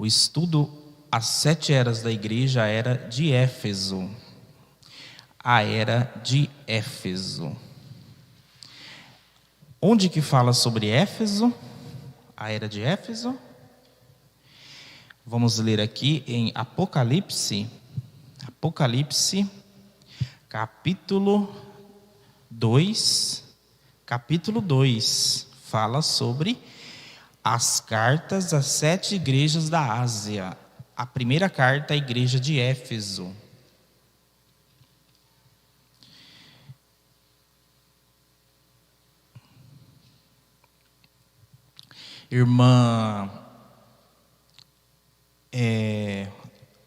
O estudo As 7 eras da igreja, a era de Éfeso. A era de Éfeso. Onde que fala sobre Éfeso? A era de Éfeso? Vamos ler aqui em Apocalipse. Apocalipse, capítulo 2. Capítulo 2 fala sobre as cartas às 7 igrejas da Ásia. A primeira carta à igreja de Éfeso. Irmã,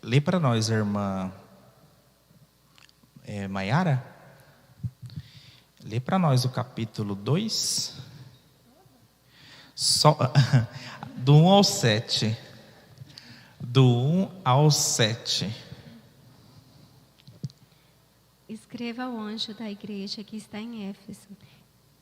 lê para nós, irmã Maiara. Lê para nós o capítulo 2. Só, do 1 ao 7. Do 1 ao 7. Escreva ao anjo da igreja que está em Éfeso.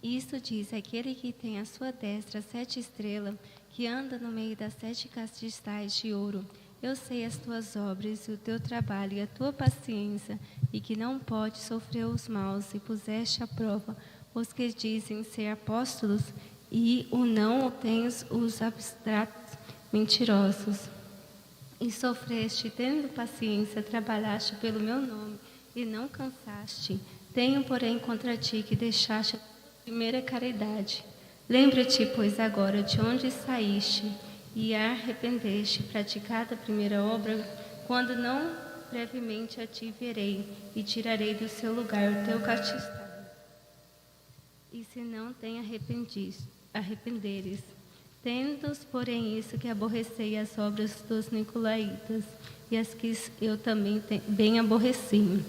Isto diz aquele que tem à sua destra 7 estrelas, que anda no meio das 7 castiçais de ouro. Eu sei as tuas obras, o teu trabalho e a tua paciência, e que não pode sofrer os maus, e puseste à prova os que dizem ser apóstolos, e o não tens os abstratos mentirosos. E sofreste, tendo paciência, trabalhaste pelo meu nome, e não cansaste. Tenho, porém, contra ti que deixaste a primeira caridade. Lembra-te, pois, agora de onde saíste, e arrependeste, praticada a primeira obra, quando não brevemente a ti verei, e tirarei do seu lugar o teu castiçal. E se não te arrependeres, tendes, porém, isso que aborrecei as obras dos nicolaítas, e as que eu também bem aborreci.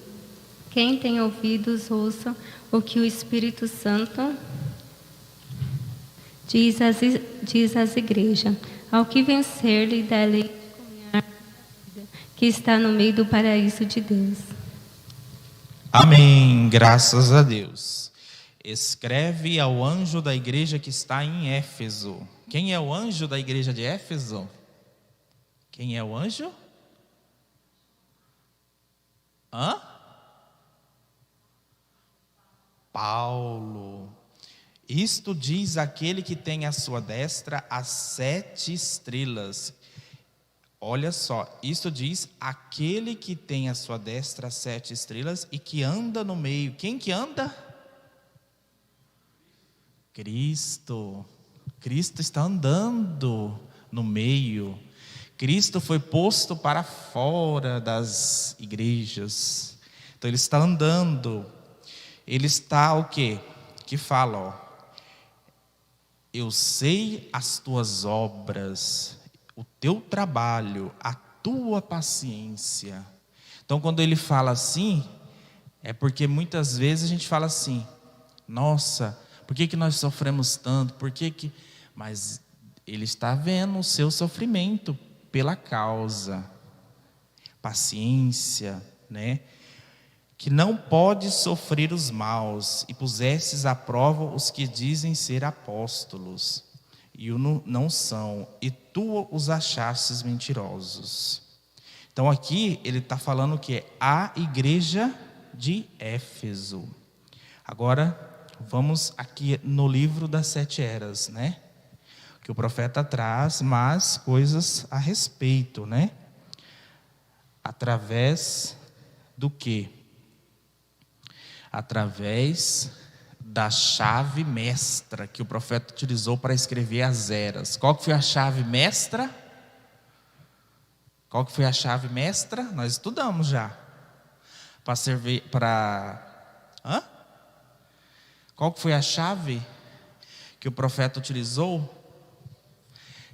Quem tem ouvidos, ouça o que o Espírito Santo diz às igrejas. Ao que vencer, lhe dá lei de comunhar que está no meio do paraíso de Deus. Amém, graças a Deus. Escreve ao anjo da igreja que está em Éfeso. Quem é o anjo da igreja de Éfeso? Quem é o anjo? Paulo. Isto diz aquele que tem à sua destra as 7 estrelas. Olha só, isto diz aquele que tem à sua destra as 7 estrelas e que anda no meio. Quem que anda? Cristo. Cristo está andando no meio. Cristo foi posto para fora das igrejas. Então ele está andando. Ele está o quê? Que fala, ó. Eu sei as tuas obras, o teu trabalho, a tua paciência. Então quando ele fala assim, é porque muitas vezes a gente fala assim: nossa, por que nós sofremos tanto? Mas ele está vendo o seu sofrimento pela causa. Paciência, né? Que não pode sofrer os maus, e pusestes à prova os que dizem ser apóstolos, e o não são, e tu os achastes mentirosos. Então aqui ele está falando que é a igreja de Éfeso. Agora vamos aqui no livro das 7 eras, né? Que o profeta traz mais coisas a respeito, né? Através do quê? Através da chave mestra que o profeta utilizou para escrever as eras. Qual que foi a chave mestra? Qual que foi a chave mestra? Nós estudamos já. Qual que foi a chave que o profeta utilizou?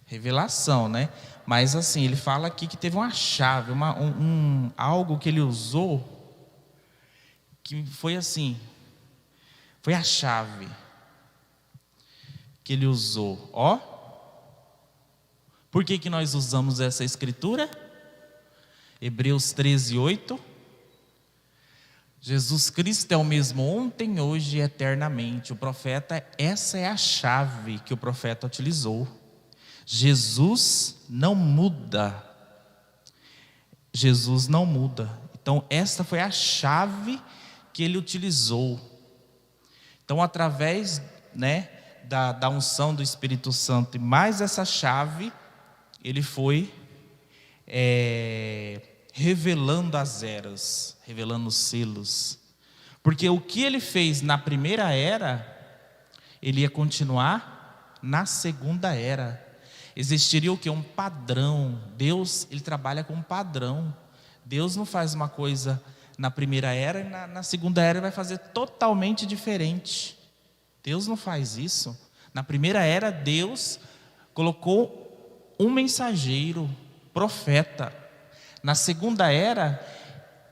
Revelação, né? Mas assim, ele fala aqui que teve uma chave, algo que ele usou, que foi assim, foi a chave que ele usou, ó. Por que nós usamos essa escritura? Hebreus 13:8. Jesus Cristo é o mesmo ontem, hoje e eternamente. O profeta, essa é a chave que o profeta utilizou. Jesus não muda. Jesus não muda. Então, esta foi a chave que ele utilizou. Então, através, da unção do Espírito Santo e mais essa chave, ele foi revelando as eras, revelando os selos. Porque o que ele fez na primeira era, ele ia continuar na segunda era. Existiria o quê? Um padrão. Deus, ele trabalha com um padrão. Deus não faz uma coisa na primeira era e na segunda era vai fazer totalmente diferente. Deus não faz isso. Na primeira era, Deus colocou um mensageiro, profeta. Na segunda era,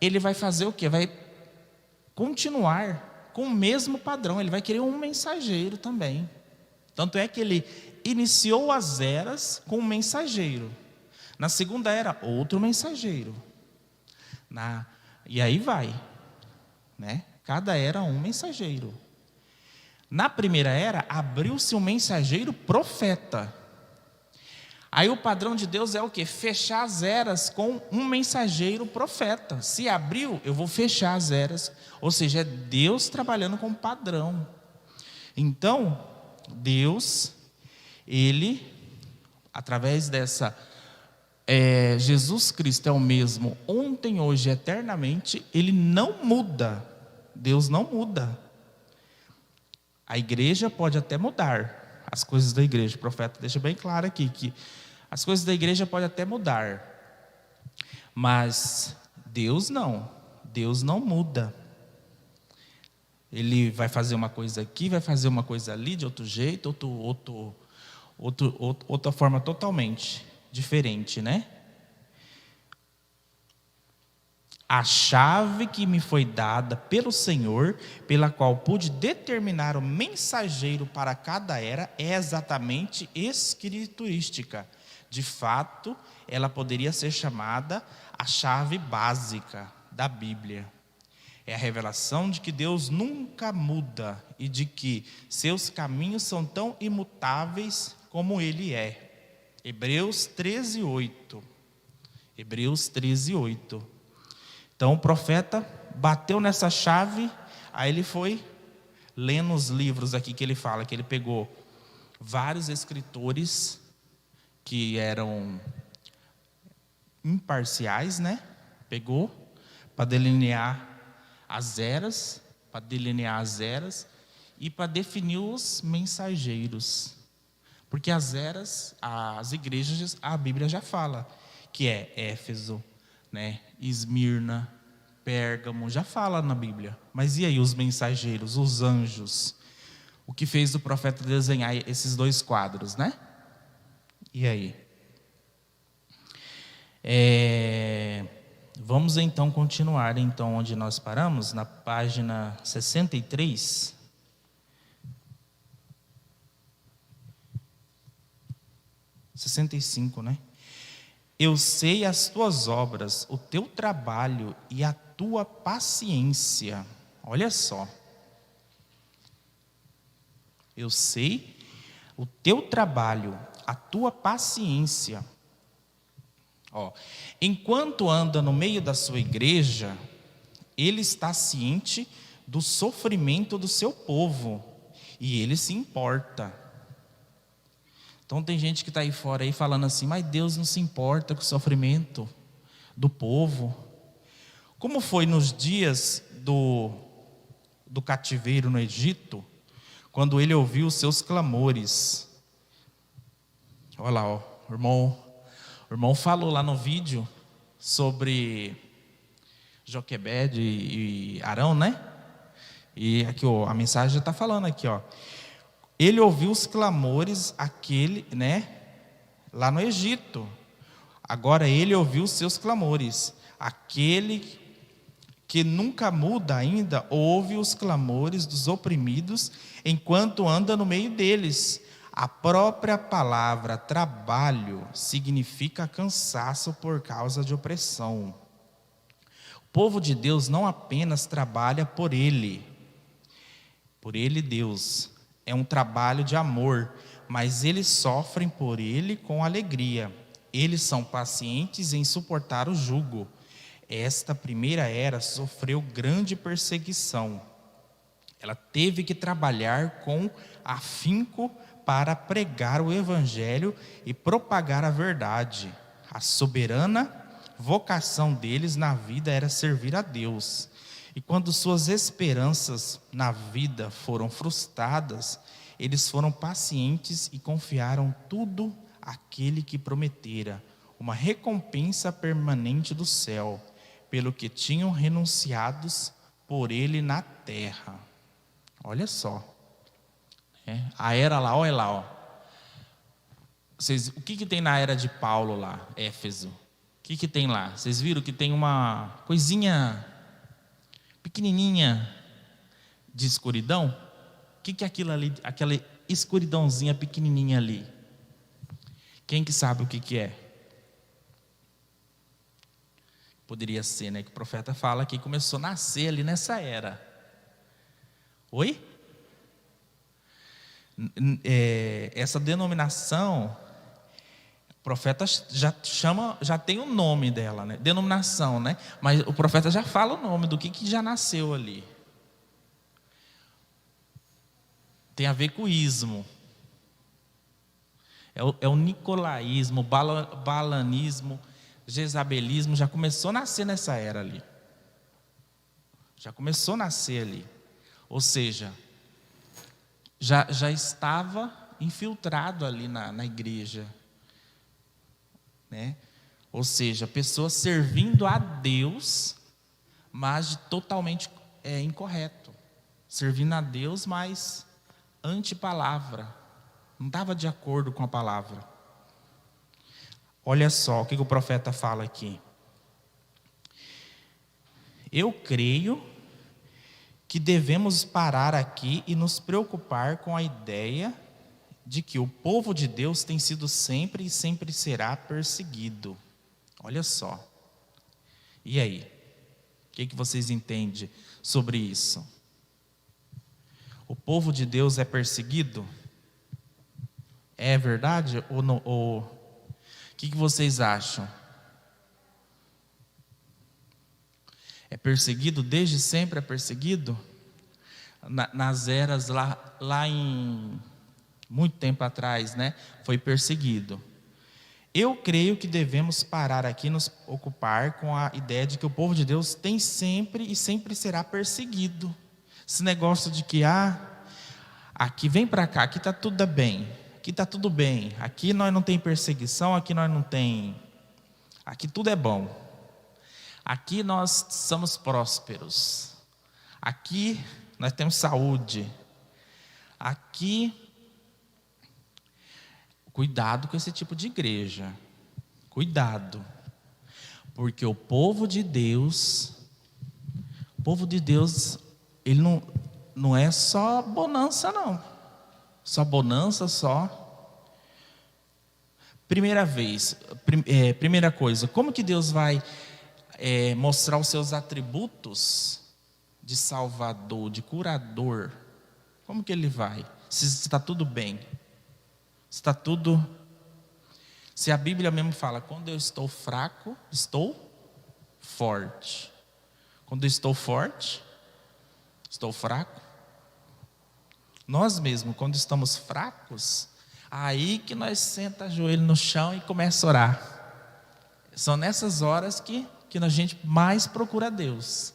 ele vai fazer o quê? Vai continuar com o mesmo padrão. Ele vai querer um mensageiro também. Tanto é que ele iniciou as eras com um mensageiro. Na segunda era, outro mensageiro. E aí vai, Cada era um mensageiro. Na primeira era, abriu-se um mensageiro profeta. Aí o padrão de Deus é o quê? Fechar as eras com um mensageiro profeta. Se abriu, eu vou fechar as eras. Ou seja, é Deus trabalhando com padrão. Então, Deus, ele, através dessa, Jesus Cristo é o mesmo ontem, hoje, eternamente, ele não muda. Deus não muda. A igreja pode até mudar, as coisas da igreja. O profeta deixa bem claro aqui, que as coisas da igreja podem até mudar, mas Deus não muda. Ele vai fazer uma coisa aqui, vai fazer uma coisa ali, de outro jeito, outra forma totalmente diferente, A chave que me foi dada pelo Senhor, pela qual pude determinar o mensageiro para cada era, é exatamente escriturística. De fato, ela poderia ser chamada a chave básica da Bíblia. É a revelação de que Deus nunca muda e de que seus caminhos são tão imutáveis como Ele é. Hebreus 13:8. Hebreus 13:8. Então o profeta bateu nessa chave, aí ele foi lendo os livros aqui que ele fala, que ele pegou vários escritores que eram imparciais, Pegou para delinear as eras, e para definir os mensageiros. Porque as eras, as igrejas, a Bíblia já fala, que é Éfeso, Esmirna, Pérgamo, já fala na Bíblia. Mas e aí os mensageiros, os anjos? O que fez o profeta desenhar esses dois quadros, E aí? Vamos então continuar onde nós paramos, na página 63. 65, Eu sei as tuas obras, o teu trabalho e a tua paciência. Olha só. Eu sei o teu trabalho, a tua paciência. Enquanto anda no meio da sua igreja, ele está ciente do sofrimento do seu povo e ele se importa. Então tem gente que está aí fora aí falando assim, mas Deus não se importa com o sofrimento do povo. Como foi nos dias do cativeiro no Egito, quando ele ouviu os seus clamores. Olha lá, o irmão falou lá no vídeo sobre Joquebede e Arão, E aqui a mensagem já está falando aqui, Ele ouviu os clamores lá no Egito. Agora ele ouviu os seus clamores. Aquele que nunca muda ainda, ouve os clamores dos oprimidos enquanto anda no meio deles. A própria palavra trabalho significa cansaço por causa de opressão. O povo de Deus não apenas trabalha por ele, Deus, é um trabalho de amor, mas eles sofrem por ele com alegria. Eles são pacientes em suportar o jugo. Esta primeira era sofreu grande perseguição. Ela teve que trabalhar com afinco para pregar o evangelho e propagar a verdade. A soberana vocação deles na vida era servir a Deus. E quando suas esperanças na vida foram frustradas, eles foram pacientes e confiaram tudo àquele que prometera uma recompensa permanente do céu, pelo que tinham renunciados por ele na terra. Olha só. A era lá, olha lá, ó. O que tem na era de Paulo lá, Éfeso? O que tem lá? Vocês viram que tem uma coisinha pequenininha de escuridão? O que é aquilo ali, aquela escuridãozinha pequenininha ali? Quem que sabe o que é? Poderia ser, né? Que o profeta fala que começou a nascer ali nessa era. Oi? Essa denominação, o profeta já tem o nome dela, né? Denominação, né? Mas o profeta já fala o nome do que já nasceu ali. Tem a ver com o ismo. É o nicolaísmo, balanismo, jezabelismo, já começou a nascer nessa era ali. Já começou a nascer ali. Ou seja, já estava infiltrado ali na igreja. Né? Ou seja, pessoas servindo a Deus, mas totalmente incorreto. Servindo a Deus, mas anti-palavra. Não estava de acordo com a palavra. Olha só o que o profeta fala aqui. Eu creio que devemos parar aqui e nos preocupar com a ideia de que o povo de Deus tem sido sempre e sempre será perseguido. Olha só. E aí? O que vocês entendem sobre isso? O povo de Deus é perseguido? É verdade ou não? O que vocês acham? É perseguido? Desde sempre é perseguido? Nas eras lá em muito tempo atrás, né? Foi perseguido. Eu creio que devemos parar aqui e nos ocupar com a ideia de que o povo de Deus tem sempre e sempre será perseguido. Esse negócio de que aqui vem para cá, aqui está tudo bem. Aqui está tudo bem, aqui nós não tem perseguição, aqui nós não tem, aqui tudo é bom, aqui nós somos prósperos, aqui nós temos saúde, aqui, cuidado com esse tipo de igreja, cuidado, porque o povo de Deus, ele não é só bonança não. Só bonança, só. Primeira coisa, como que Deus vai mostrar os seus atributos de salvador, de curador? Como que ele vai? Se está tudo bem, se está tudo... Se a Bíblia mesmo fala, quando eu estou fraco, estou forte. Quando eu estou forte, estou fraco. Nós mesmos, quando estamos fracos, aí que nós senta joelho no chão e começa a orar. São nessas horas que a gente mais procura Deus.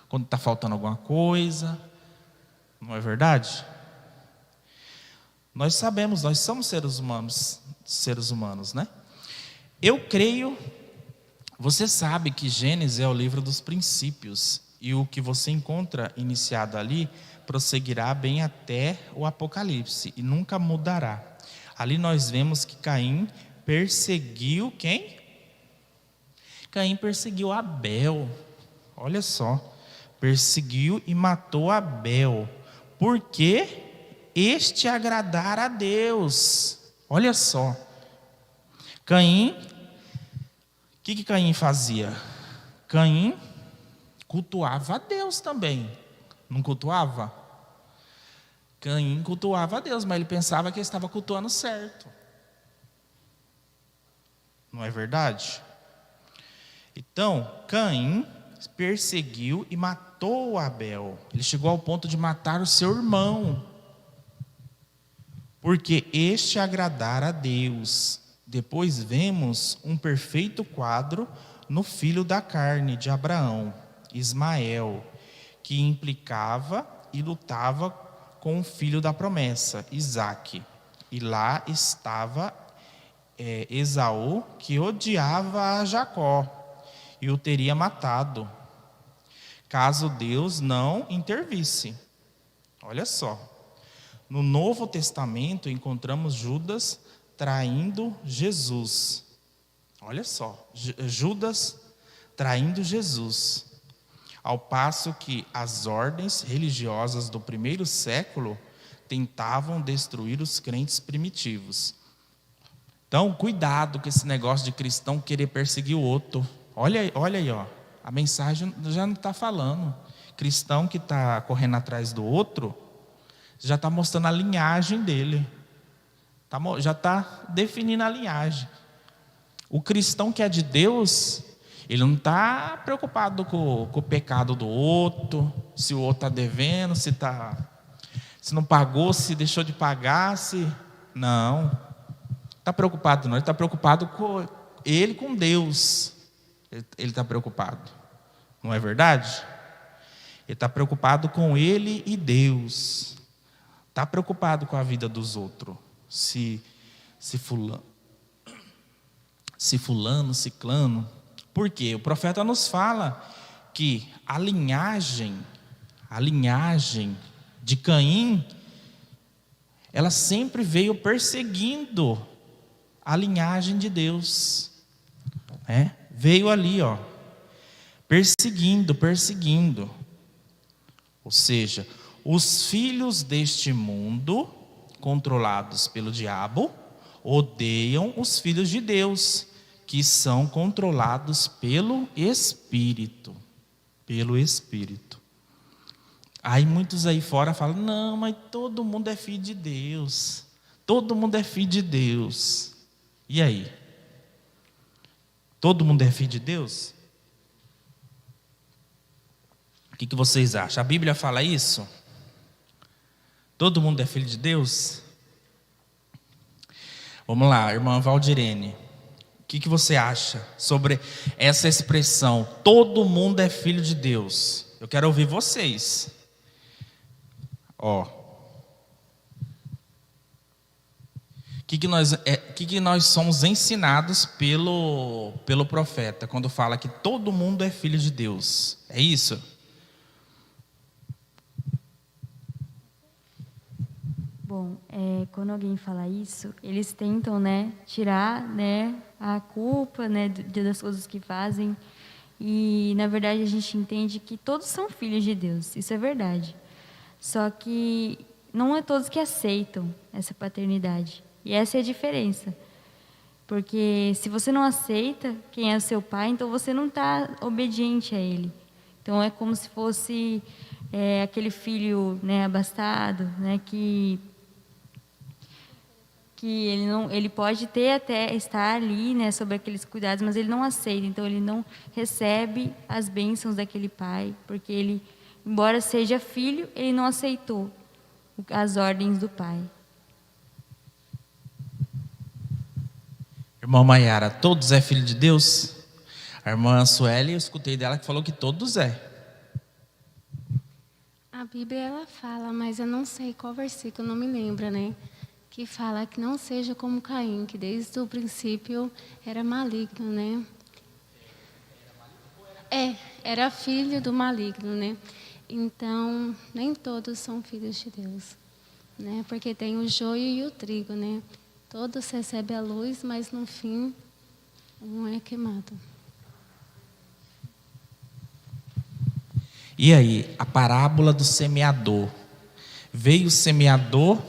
Quando está faltando alguma coisa, não é verdade? Nós sabemos, nós somos seres humanos, né? Eu creio, você sabe que Gênesis é o livro dos princípios, e o que você encontra iniciado ali prosseguirá bem até o Apocalipse e nunca mudará. Ali nós vemos que Caim perseguiu quem? Caim perseguiu Abel. Olha só, perseguiu e matou Abel, porque este agradara a Deus. Olha só, Caim, o que Caim fazia? Caim cultuava a Deus também, não cultuava? Caim cultuava a Deus, mas ele pensava que ele estava cultuando certo. Não é verdade? Então, Caim perseguiu e matou Abel. Ele chegou ao ponto de matar o seu irmão, porque este agradara a Deus. Depois vemos um perfeito quadro no filho da carne de Abraão, Ismael, que implicava e lutava com o filho da promessa, Isaque. E lá estava Esaú, que odiava a Jacó e o teria matado, caso Deus não intervisse. Olha só, no Novo Testamento encontramos Judas traindo Jesus. Olha só, Judas traindo Jesus. Ao passo que as ordens religiosas do primeiro século tentavam destruir os crentes primitivos. Então, cuidado com esse negócio de cristão querer perseguir o outro. Olha aí, ó, a mensagem já não está falando. Cristão que está correndo atrás do outro, já está mostrando a linhagem dele. Já está definindo a linhagem. O cristão que é de Deus, ele não está preocupado com o pecado do outro, se o outro está devendo, se não pagou, se deixou de pagar, não está preocupado não, ele está preocupado com ele, com Deus, ele está preocupado, não é verdade? Ele está preocupado com ele e Deus, está preocupado com a vida dos outros, se fulano, ciclano. Porque o profeta nos fala que a linhagem de Caim, ela sempre veio perseguindo a linhagem de Deus. Veio ali, ó, perseguindo. Ou seja, os filhos deste mundo, controlados pelo diabo, odeiam os filhos de Deus, que são controlados pelo Espírito. Aí muitos aí fora falam, não, mas todo mundo é filho de Deus. E aí? Todo mundo é filho de Deus? O que vocês acham? A Bíblia fala isso? Todo mundo é filho de Deus? Vamos lá, irmã Valdirene. O que você acha sobre essa expressão, todo mundo é filho de Deus? Eu quero ouvir vocês. O que nós somos ensinados pelo profeta, quando fala que todo mundo é filho de Deus? É isso? Bom, quando alguém fala isso, eles tentam, tirar, a culpa, das coisas que fazem. E, na verdade, a gente entende que todos são filhos de Deus. Isso é verdade. Só que não é todos que aceitam essa paternidade. E essa é a diferença. Porque se você não aceita quem é o seu pai, então você não está obediente a ele. Então, é como se fosse aquele filho, abastado, que ele pode até estar ali, sob aqueles cuidados, mas ele não aceita, então ele não recebe as bênçãos daquele pai, porque ele, embora seja filho, ele não aceitou as ordens do pai. Irmã Maiara, todos é filho de Deus? A irmã Sueli, eu escutei dela que falou que todos é. A Bíblia ela fala, mas eu não sei qual versículo, não me lembro, que fala que não seja como Caim, que desde o princípio era maligno, era filho do maligno, Então, nem todos são filhos de Deus, Porque tem o joio e o trigo, Todos recebem a luz, mas no fim, um é queimado. E aí, a parábola do semeador. Veio o semeador.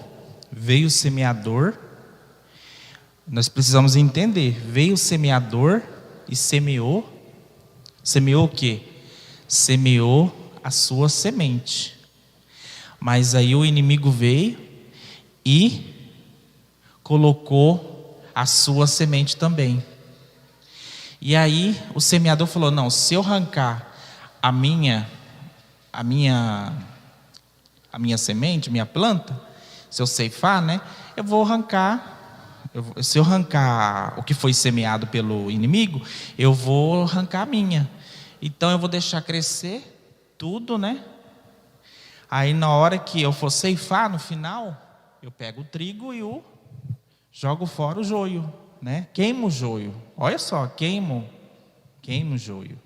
Nós precisamos entender. Veio o semeador e semeou. Semeou o quê? Semeou a sua semente. Mas aí o inimigo veio e colocou a sua semente também. E aí o semeador falou: não, se eu arrancar a minha semente, minha planta, se eu ceifar, né, eu vou arrancar. Se eu arrancar o que foi semeado pelo inimigo, eu vou arrancar a minha. Então eu vou deixar crescer tudo, né? Aí na hora que eu for ceifar, no final, eu pego o trigo e jogo fora o joio, né? Queimo o joio. Olha só, queimo o joio.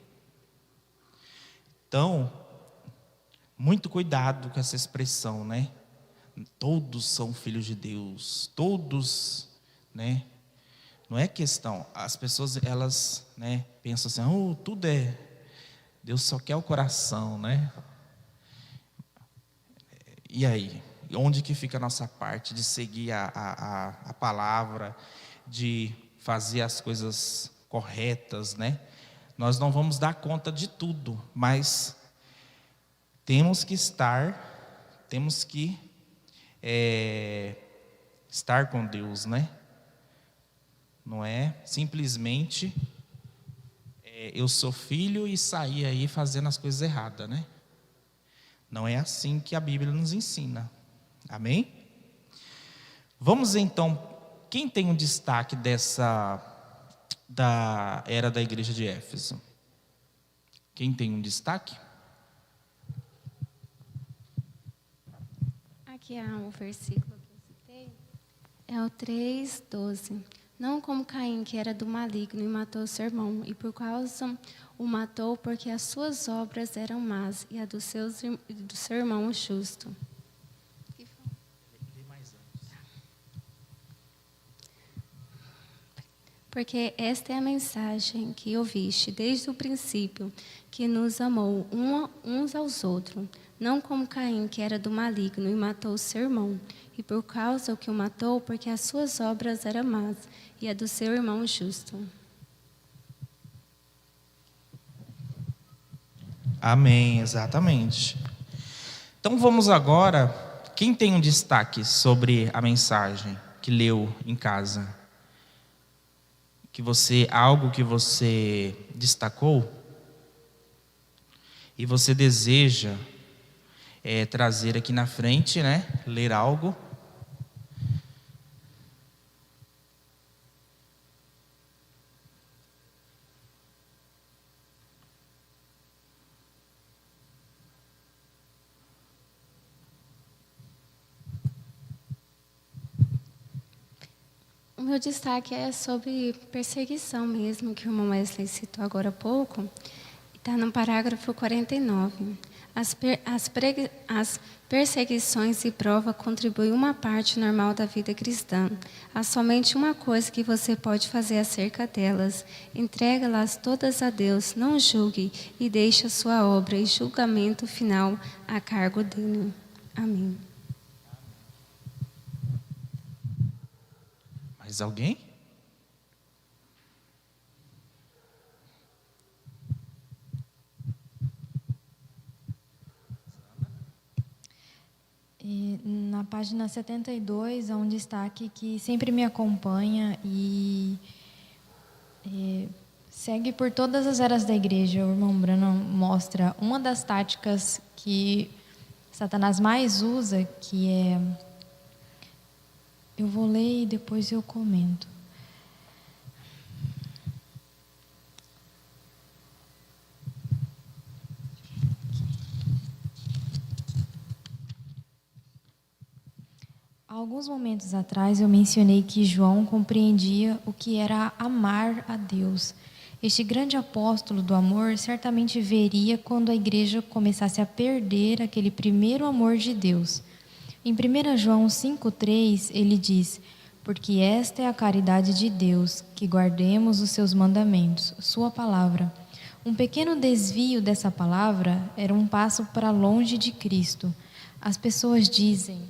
Então, muito cuidado com essa expressão, né? Todos são filhos de Deus, todos, né? Não é questão, as pessoas elas, né, pensam assim, tudo é, Deus só quer o coração, né? E aí, onde que fica a nossa parte de seguir a palavra, de fazer as coisas corretas, né? Nós não vamos dar conta de tudo, mas temos que estar com Deus, né? Não é simplesmente eu sou filho e sair aí fazendo as coisas erradas, né? Não é assim que a Bíblia nos ensina. Amém? Vamos então, quem tem um destaque da era da igreja de Éfeso? Quem tem um destaque? Aqui há um versículo que eu citei, é o 3:12. Não como Caim, que era do maligno e matou seu irmão, e por causa o matou, porque as suas obras eram más, e a do seu irmão justo. Porque esta é a mensagem que ouviste desde o princípio, que nos amou uns aos outros, não como Caim, que era do maligno e matou seu irmão, e por causa que o matou, porque as suas obras eram más, e a do seu irmão justo. Amém, exatamente. Então vamos agora, quem tem um destaque sobre a mensagem que leu em casa? Algo que você destacou e você deseja trazer aqui na frente, né? Ler algo. O meu destaque é sobre perseguição mesmo, que o irmão Wesley citou agora há pouco. Está no parágrafo 49. As perseguições e prova contribuem uma parte normal da vida cristã. Há somente uma coisa que você pode fazer acerca delas. Entrega-las todas a Deus, não julgue e deixe a sua obra e julgamento final a cargo dele. Amém. Mais alguém? E na página 72, há um destaque que sempre me acompanha e segue por todas as eras da igreja. O irmão Branham mostra uma das táticas que Satanás mais usa, que é... Eu vou ler e depois eu comento. Há alguns momentos atrás eu mencionei que João compreendia o que era amar a Deus. Este grande apóstolo do amor certamente veria quando a igreja começasse a perder aquele primeiro amor de Deus. Em 1 João 5,3, ele diz: porque esta é a caridade de Deus, que guardemos os seus mandamentos, sua palavra. Um pequeno desvio dessa palavra era um passo para longe de Cristo. As pessoas dizem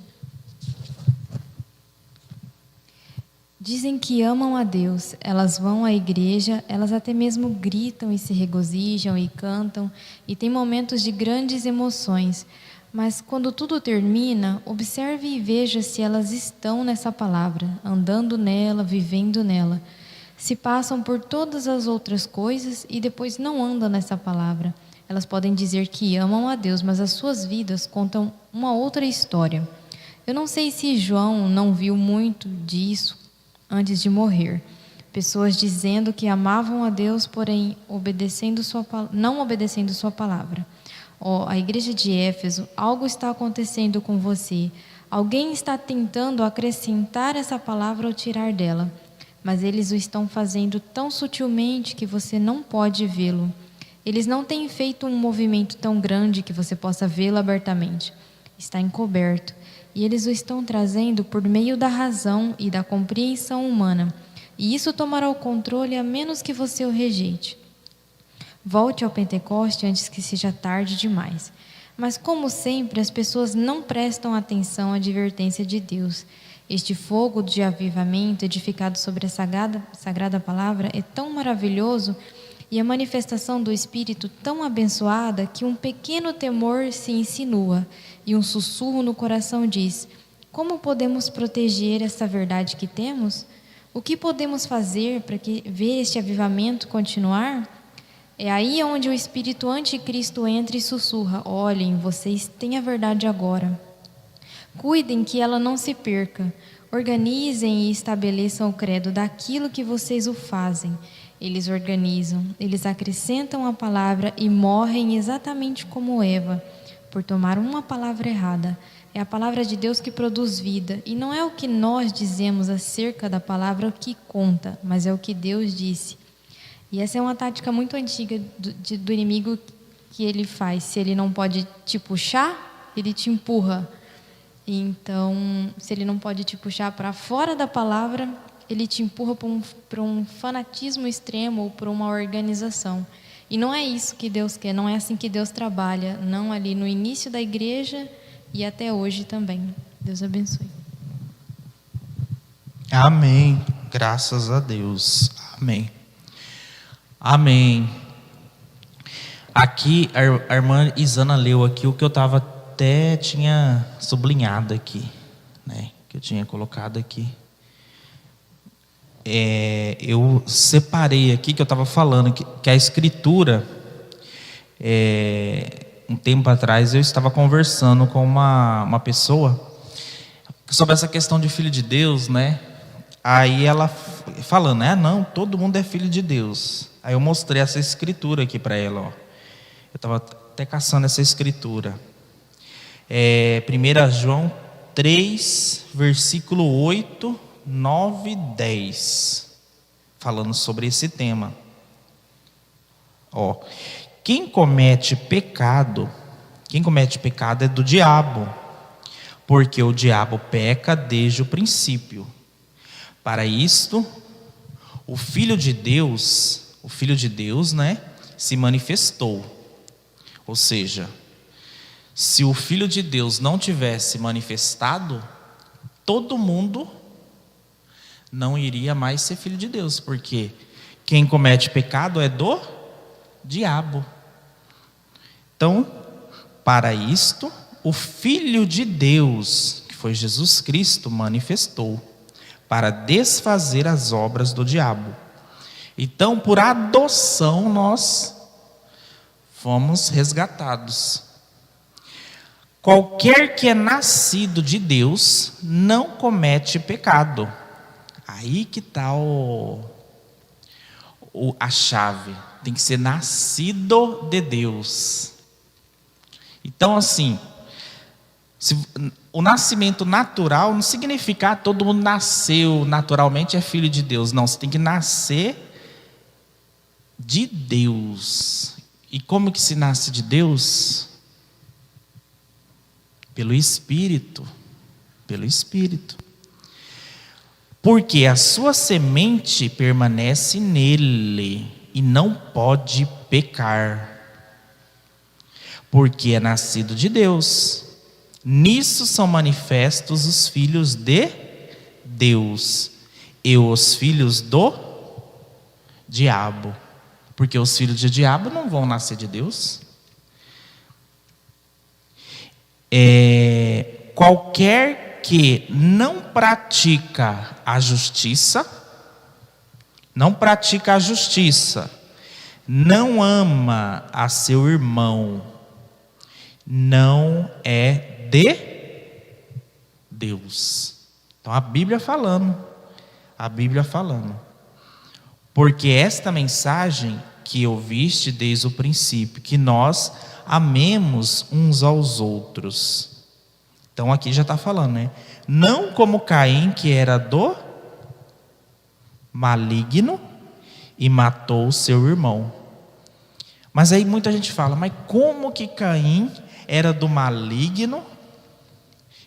que amam a Deus, elas vão à igreja, elas até mesmo gritam e se regozijam e cantam, e têm momentos de grandes emoções. Mas quando tudo termina, observe e veja se elas estão nessa palavra, andando nela, vivendo nela. Se passam por todas as outras coisas e depois não andam nessa palavra. Elas podem dizer que amam a Deus, mas as suas vidas contam uma outra história. Eu não sei se João não viu muito disso antes de morrer. Pessoas dizendo que amavam a Deus, porém não obedecendo sua palavra. A igreja de Éfeso, algo está acontecendo com você. Alguém está tentando acrescentar essa palavra ou tirar dela. Mas eles o estão fazendo tão sutilmente que você não pode vê-lo. Eles não têm feito um movimento tão grande que você possa vê-lo abertamente. Está encoberto. E eles o estão trazendo por meio da razão e da compreensão humana. E isso tomará o controle a menos que você o rejeite. Volte ao Pentecoste antes que seja tarde demais. Mas, como sempre, as pessoas não prestam atenção à advertência de Deus. Este fogo de avivamento edificado sobre a sagrada palavra é tão maravilhoso e a manifestação do Espírito tão abençoada que um pequeno temor se insinua e um sussurro no coração diz: como podemos proteger essa verdade que temos? O que podemos fazer para ver este avivamento continuar? É aí onde o espírito anticristo entra e sussurra: olhem, vocês têm a verdade agora. Cuidem que ela não se perca. Organizem e estabeleçam o credo daquilo que vocês o fazem. Eles organizam, eles acrescentam a palavra e morrem exatamente como Eva, por tomar uma palavra errada. É a palavra de Deus que produz vida, e não é o que nós dizemos acerca da palavra que conta, mas é o que Deus disse. E essa é uma tática muito antiga do inimigo que ele faz. Se ele não pode te puxar, ele te empurra. Então, se ele não pode te puxar para fora da palavra, ele te empurra para um fanatismo extremo ou para uma organização. E não é isso que Deus quer, não é assim que Deus trabalha, não ali no início da igreja e até hoje também. Deus abençoe. Amém. Graças a Deus. Amém. Amém. Aqui, a irmã Isana leu aqui o que eu tinha sublinhado aqui, né? Que eu tinha colocado aqui. Eu separei aqui que eu estava falando que a Escritura, um tempo atrás eu estava conversando com uma pessoa sobre essa questão de filho de Deus, né? Aí ela falando, não, todo mundo é filho de Deus. Aí eu mostrei essa Escritura aqui para ela, ó. Eu estava até caçando essa Escritura. 1 João 3, versículo 8, 9 e 10, falando sobre esse tema. Quem comete pecado é do diabo, porque o diabo peca desde o princípio. Para isto, o Filho de Deus, né, se manifestou. Ou seja, se o Filho de Deus não tivesse manifestado, todo mundo não iria mais ser filho de Deus, porque quem comete pecado é do diabo. Então, para isto, o Filho de Deus, que foi Jesus Cristo, manifestou, para desfazer as obras do diabo. Então, por adoção, nós fomos resgatados. Qualquer que é nascido de Deus não comete pecado. Aí que está a chave. Tem que ser nascido de Deus. Então, assim, o nascimento natural não significa que todo mundo nasceu naturalmente é filho de Deus. Não, você tem que nascer de Deus. E como que se nasce de Deus? Pelo Espírito. Pelo Espírito. Porque a sua semente permanece nele e não pode pecar. Porque é nascido de Deus. Nisso são manifestos os filhos de Deus e os filhos do diabo. Porque os filhos de diabo não vão nascer de Deus. qualquer que não pratica a justiça, não ama a seu irmão, não é de Deus. Então a Bíblia falando. Porque esta mensagem que ouviste desde o princípio, que nós amemos uns aos outros. Então aqui já está falando, né? Não como Caim, que era do maligno e matou o seu irmão. Mas aí muita gente fala, mas como que Caim era do maligno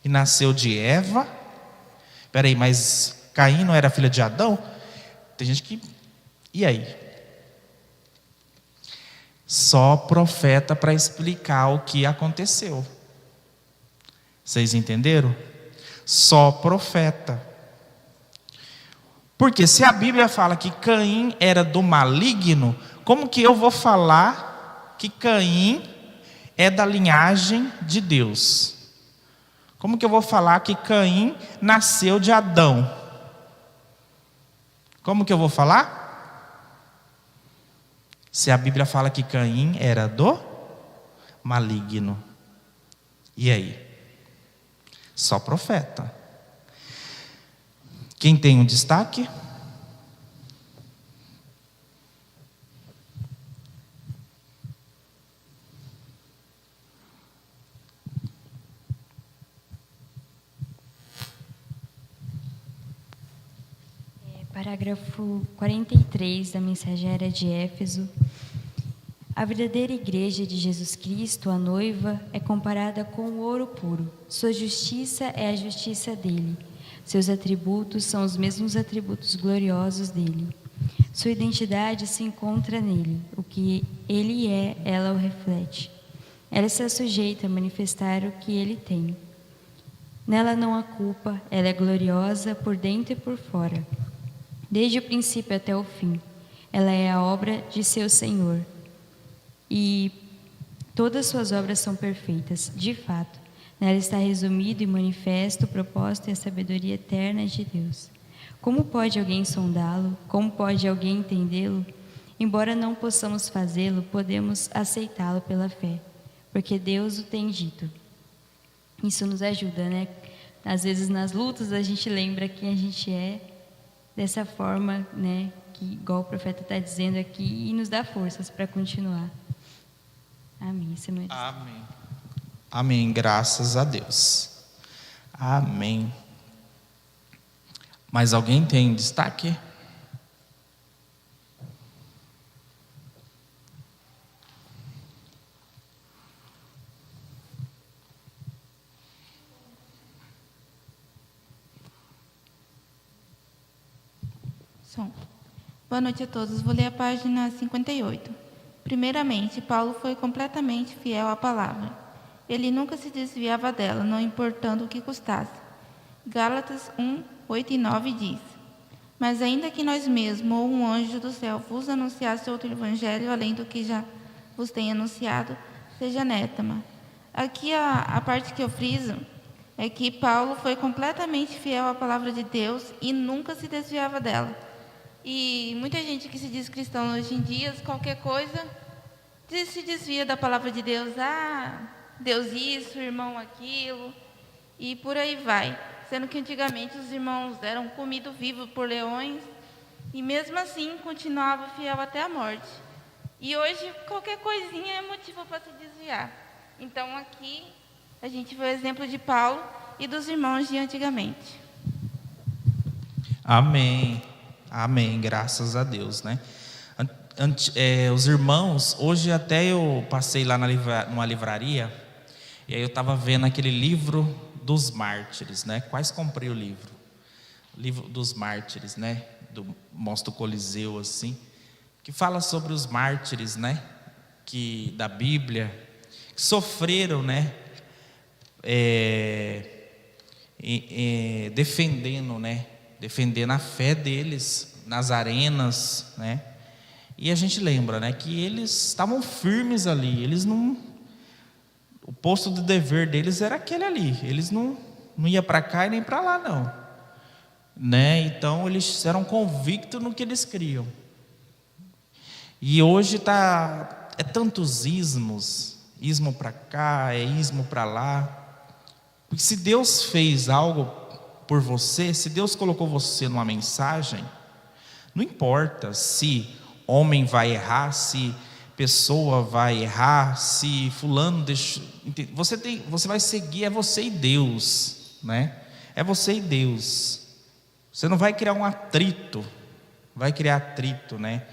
e nasceu de Eva? Peraí, mas Caim não era filho de Adão? Tem gente que... E aí? Só profeta para explicar o que aconteceu. Vocês entenderam? Só profeta. Porque se a Bíblia fala que Caim era do maligno, como que eu vou falar que Caim é da linhagem de Deus? Como que eu vou falar que Caim nasceu de Adão? Como que eu vou falar? Se a Bíblia fala que Caim era do maligno. E aí? Só profeta. Quem tem um destaque? Parágrafo 43 da Mensageira de Éfeso. A verdadeira igreja de Jesus Cristo, a noiva, é comparada com o ouro puro. Sua justiça é a justiça dele. Seus atributos são os mesmos atributos gloriosos dele. Sua identidade se encontra nele. O que ele é, ela o reflete. Ela está sujeita a manifestar o que ele tem. Nela não há culpa, ela é gloriosa por dentro e por fora. Desde o princípio até o fim, ela é a obra de seu Senhor. E todas suas obras são perfeitas, de fato. Nela está resumido e manifesto o propósito e a sabedoria eterna de Deus. Como pode alguém sondá-lo? Como pode alguém entendê-lo? Embora não possamos fazê-lo, podemos aceitá-lo pela fé, porque Deus o tem dito. Isso nos ajuda, né? Às vezes nas lutas a gente lembra quem a gente é, dessa forma, né, que igual o profeta está dizendo aqui, e nos dá forças para continuar. Amém. Amém. Amém. Graças a Deus. Amém. Mais alguém tem destaque? Boa noite a todos. Vou ler a página 58. Primeiramente, Paulo foi completamente fiel à palavra. Ele nunca se desviava dela, não importando o que custasse. Gálatas 1, 8 e 9 diz: Mas ainda que nós mesmos ou um anjo do céu vos anunciasse outro evangelho, além do que já vos tem anunciado, seja anátema. Aqui a parte que eu friso é que Paulo foi completamente fiel à palavra de Deus e nunca se desviava dela. E muita gente que se diz cristão hoje em dia, qualquer coisa, se desvia da palavra de Deus. Deus isso, irmão aquilo, e por aí vai. Sendo que antigamente os irmãos eram comidos vivos por leões, e mesmo assim continuava fiel até a morte. E hoje qualquer coisinha é motivo para se desviar. Então aqui a gente vê o exemplo de Paulo e dos irmãos de antigamente. Amém. Amém, graças a Deus, né? Os irmãos, hoje até eu passei lá numa livraria, e aí eu estava vendo aquele livro dos mártires, né? Quase comprei o livro dos mártires, né? Mostra o Coliseu, assim, que fala sobre os mártires, né? Da Bíblia, que sofreram, né? Defendendo a fé deles nas arenas, né? E a gente lembra, né, que eles estavam firmes ali, eles não... O posto de dever deles era aquele ali. Eles não iam para cá e nem para lá, não. Né? Então, eles eram convictos no que eles criam. E hoje é tantos ismos, ismo para cá, ismo para lá. Porque se Deus fez algo por você, se Deus colocou você numa mensagem, não importa se homem vai errar, se pessoa vai errar, se fulano deixa, você vai seguir, é você e Deus, né? É você e Deus. Você não vai criar um atrito, né?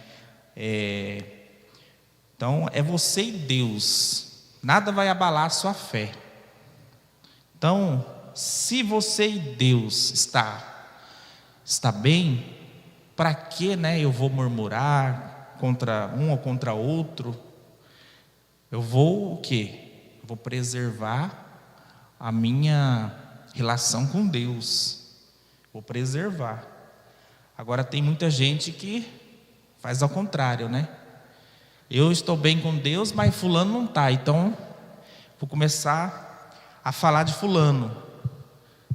Então é você e Deus. Nada vai abalar a sua fé. Então, se você e Deus está bem, para que, né, eu vou murmurar contra um ou contra outro? Eu vou o quê? Eu vou preservar a minha relação com Deus. Vou preservar. Agora tem muita gente que faz ao contrário, né? Eu estou bem com Deus, mas fulano não está. Então, vou começar a falar de fulano.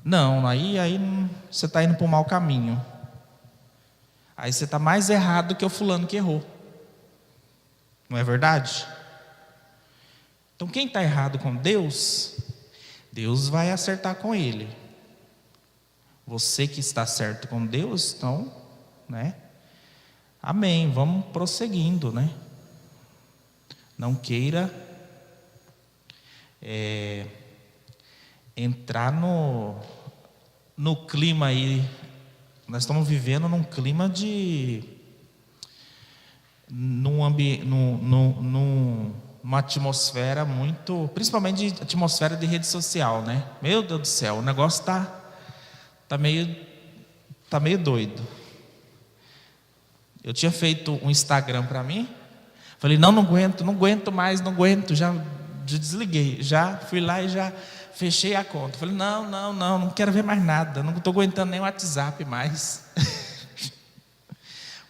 Não, aí você está indo para o mau caminho. Aí você está mais errado que o fulano que errou. Não é verdade? Então quem está errado com Deus, Deus vai acertar com ele. Você que está certo com Deus, então, né? Amém, vamos prosseguindo, né? Não queira entrar no clima aí. Nós estamos vivendo num clima numa atmosfera muito, principalmente de atmosfera de rede social, né? Meu Deus do céu, o negócio tá meio doido. Eu tinha feito um Instagram para mim, falei, não aguento mais, já desliguei, já fui lá e já fechei a conta. Falei, não quero ver mais nada, não estou aguentando nem o WhatsApp mais.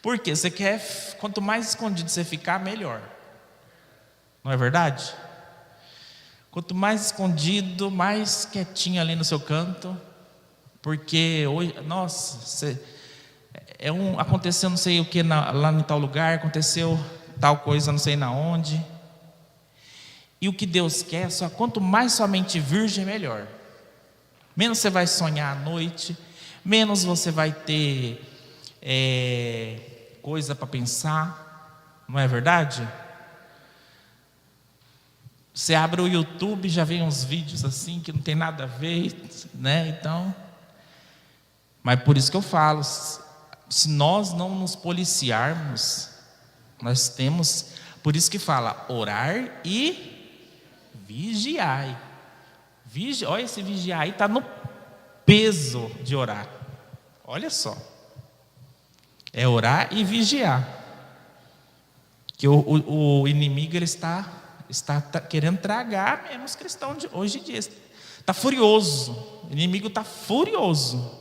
Por quê? Você quer, quanto mais escondido você ficar, melhor. Não é verdade? Quanto mais escondido, mais quietinho ali no seu canto, porque hoje, nossa, aconteceu não sei o que lá em tal lugar, aconteceu tal coisa não sei na onde. E o que Deus quer, quanto mais sua mente virgem, melhor. Menos você vai sonhar à noite, menos você vai ter coisa para pensar, não é verdade? Você abre o YouTube, já vem uns vídeos assim que não tem nada a ver, né? Então, mas por isso que eu falo, se nós não nos policiarmos, nós temos, por isso que fala, orar e vigiai. Olha, esse vigiar aí está no peso de orar. Olha só. É orar e vigiar. Que o inimigo ele está querendo tragar mesmo os cristãos de hoje em dia. Está furioso. O inimigo está furioso.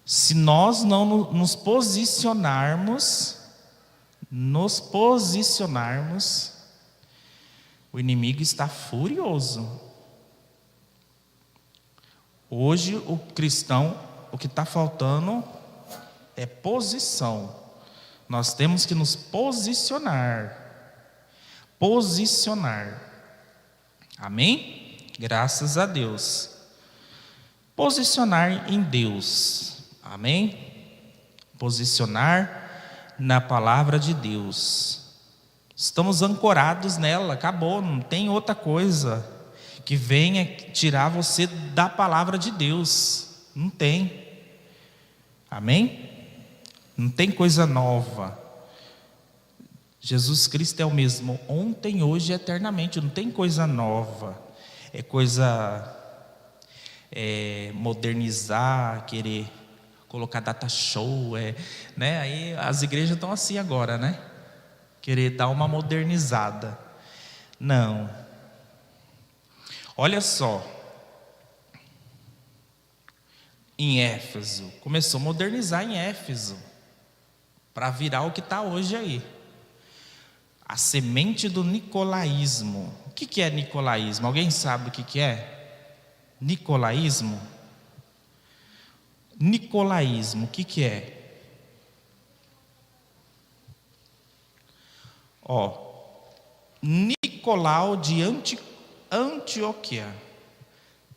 Se nós não nos posicionarmos, o inimigo está furioso. Hoje o cristão, o que está faltando é posição. Nós temos que nos posicionar. Amém? Graças a Deus. Posicionar em Deus. Amém? Posicionar na palavra de Deus. Estamos ancorados nela, acabou, não tem outra coisa que venha tirar você da palavra de Deus. Não tem. Amém? Não tem coisa nova. Jesus Cristo é o mesmo ontem, hoje e eternamente. Não tem coisa nova. É coisa modernizar, querer colocar data show, né? Aí as igrejas estão assim agora, né? Querer dar uma modernizada. Não. Olha só. Em Éfeso, começou a modernizar em Éfeso, para virar o que está hoje aí. a semente do nicolaísmo. O que é nicolaísmo? Alguém sabe o que é? Nicolaísmo? Nicolaísmo, o que é? Nicolau de Antioquia,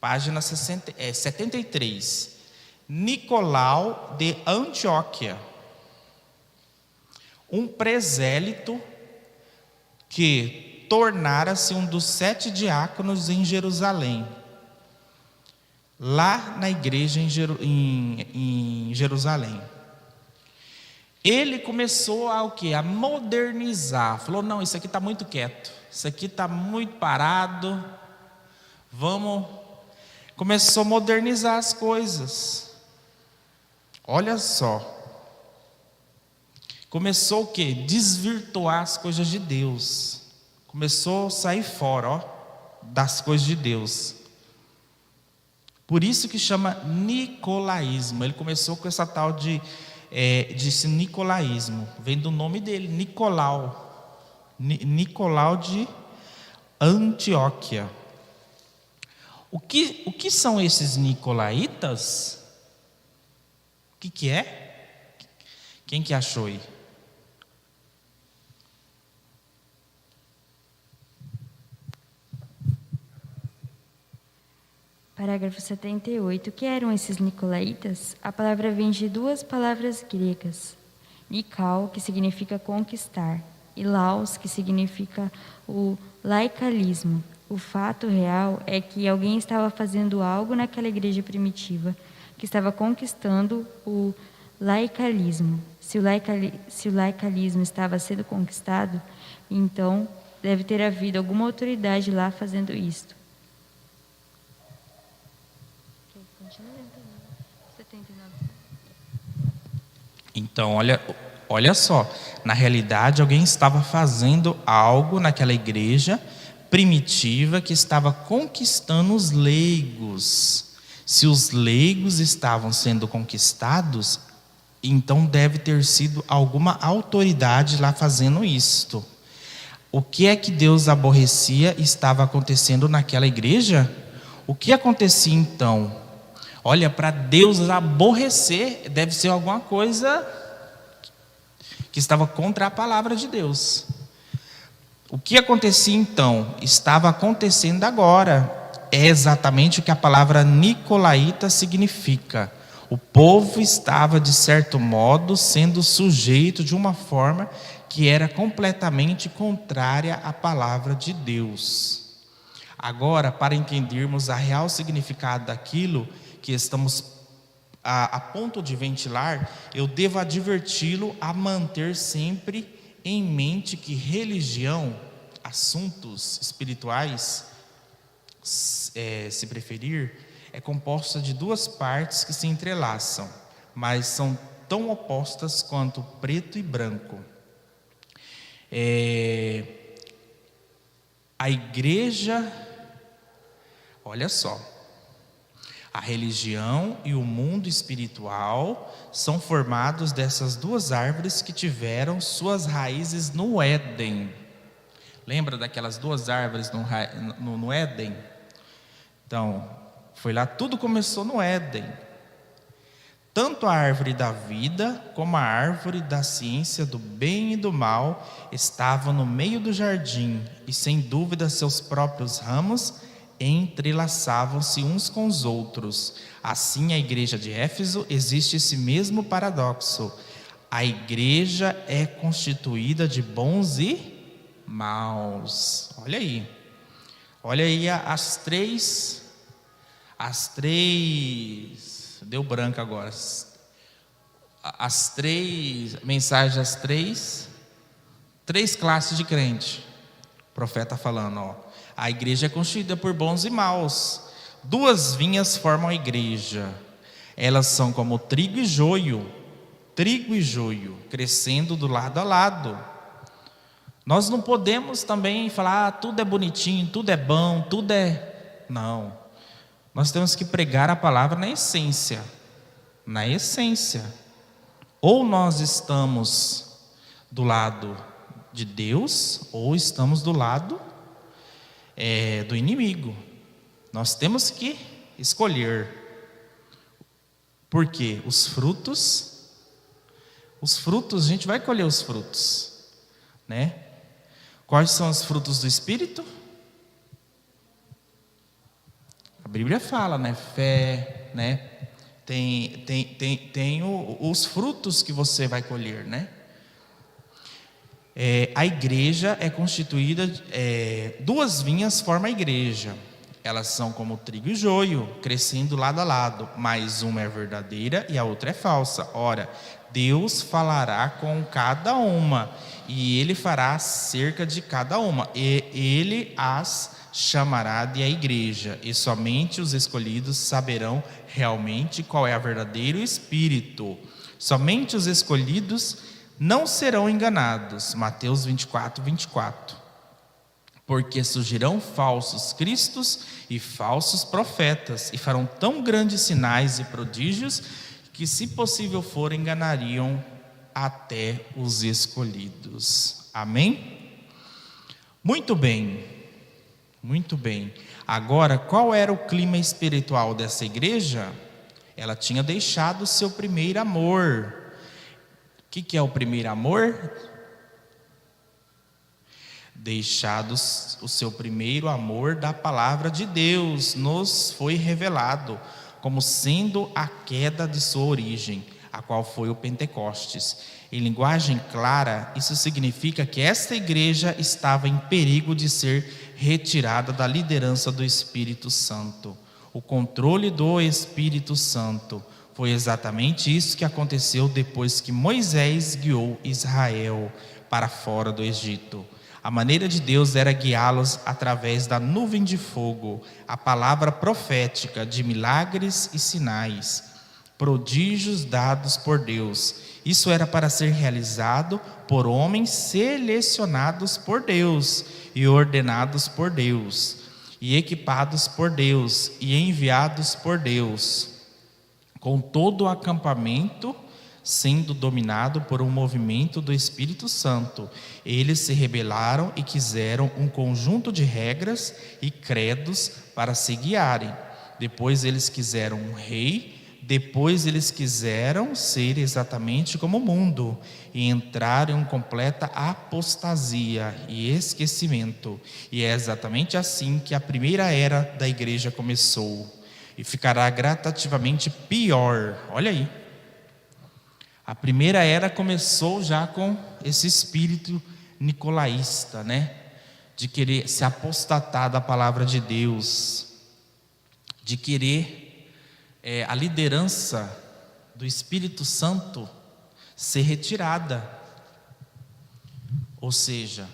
página 73. Nicolau de Antioquia, um presélito que tornara-se um dos 7 diáconos em Jerusalém, lá na igreja em Jerusalém. Ele começou a o quê? A modernizar. Falou, não, isso aqui está muito quieto, isso aqui está muito parado, começou a modernizar as coisas. Olha só. Começou o quê? Desvirtuar as coisas de Deus. Começou a sair fora, das coisas de Deus. Por isso que chama nicolaísmo. Ele começou com essa tal de nicolaísmo. Vem do nome dele, Nicolau. Nicolau de Antioquia. O que são esses nicolaítas? O que é? Quem que achou aí? Parágrafo 78. O que eram esses nicolaítas? A palavra vem de 2 palavras gregas. Nikao, que significa conquistar, e laos, que significa o laicalismo. O fato real é que alguém estava fazendo algo naquela igreja primitiva, que estava conquistando o laicalismo. Se o laicalismo estava sendo conquistado, então deve ter havido alguma autoridade lá fazendo isto. Então, olha só, na realidade alguém estava fazendo algo naquela igreja primitiva que estava conquistando os leigos. Se os leigos estavam sendo conquistados, então deve ter sido alguma autoridade lá fazendo isto. O que é que Deus aborrecia estava acontecendo naquela igreja? O que acontecia então? Olha, para Deus aborrecer, deve ser alguma coisa que estava contra a palavra de Deus. O que acontecia então? Estava acontecendo agora. É exatamente o que a palavra nicolaíta significa. O povo estava, de certo modo, sendo sujeito de uma forma que era completamente contrária à palavra de Deus. Agora, para entendermos a real significado daquilo que estamos a ponto de ventilar, eu devo adverti-lo a manter sempre em mente que religião, assuntos espirituais, se preferir, é composta de 2 partes que se entrelaçam, mas são tão opostas quanto preto e branco. A igreja, olha só, a religião e o mundo espiritual são formados dessas 2 árvores que tiveram suas raízes no Éden. Lembra daquelas 2 árvores no Éden? Então, foi lá, tudo começou no Éden. Tanto a árvore da vida como a árvore da ciência do bem e do mal estavam no meio do jardim, e sem dúvida seus próprios ramos entrelaçavam-se uns com os outros. Assim, a igreja de Éfeso existe esse mesmo paradoxo. A igreja é constituída de bons e maus. Olha aí as três, deu branco agora, as 3 mensagens, as três classes de crente. O profeta falando, a igreja é constituída por bons e maus. 2 vinhas formam a igreja. Elas são como trigo e joio, crescendo do lado a lado. Nós não podemos também falar, tudo é bonitinho, tudo é bom, tudo é... Não. Nós temos que pregar a palavra na essência. Na essência. Ou nós estamos do lado de Deus ou estamos do lado do inimigo. Nós temos que escolher, porque os frutos, a gente vai colher os frutos, né? Quais são os frutos do Espírito? A Bíblia fala, né? Fé, né? Tem os frutos que você vai colher, né? A igreja é constituída, duas vinhas formam a igreja. Elas são como trigo e joio, crescendo lado a lado, mas uma é verdadeira e a outra é falsa. Ora, Deus falará com cada uma, e Ele fará acerca de cada uma, e Ele as chamará de a igreja, e somente os escolhidos saberão realmente qual é a verdadeiro espírito. Somente os escolhidos não serão enganados. Mateus 24, 24. Porque surgirão falsos cristos e falsos profetas, e farão tão grandes sinais e prodígios, que se possível for, enganariam até os escolhidos. Amém? Muito bem, muito bem. Agora, qual era o clima espiritual dessa igreja? Ela tinha deixado o seu primeiro amor. O que é o primeiro amor? Deixado o seu primeiro amor da palavra de Deus, nos foi revelado como sendo a queda de sua origem, a qual foi o Pentecostes. Em linguagem clara, isso significa que esta igreja estava em perigo de ser retirada da liderança do Espírito Santo. O controle do Espírito Santo. Foi exatamente isso que aconteceu depois que Moisés guiou Israel para fora do Egito. A maneira de Deus era guiá-los através da nuvem de fogo, a palavra profética de milagres e sinais, prodígios dados por Deus. Isso era para ser realizado por homens selecionados por Deus e ordenados por Deus, e equipados por Deus e enviados por Deus, com todo o acampamento sendo dominado por um movimento do Espírito Santo. Eles se rebelaram e quiseram um conjunto de regras e credos para se guiarem. Depois eles quiseram um rei, depois eles quiseram ser exatamente como o mundo e entraram em completa apostasia e esquecimento. E é exatamente assim que a primeira era da igreja começou e ficará gradativamente pior. Olha aí. A primeira era começou já com esse espírito nicolaísta, né? De querer se apostatar da palavra de Deus, de querer a liderança do Espírito Santo ser retirada. Ou seja,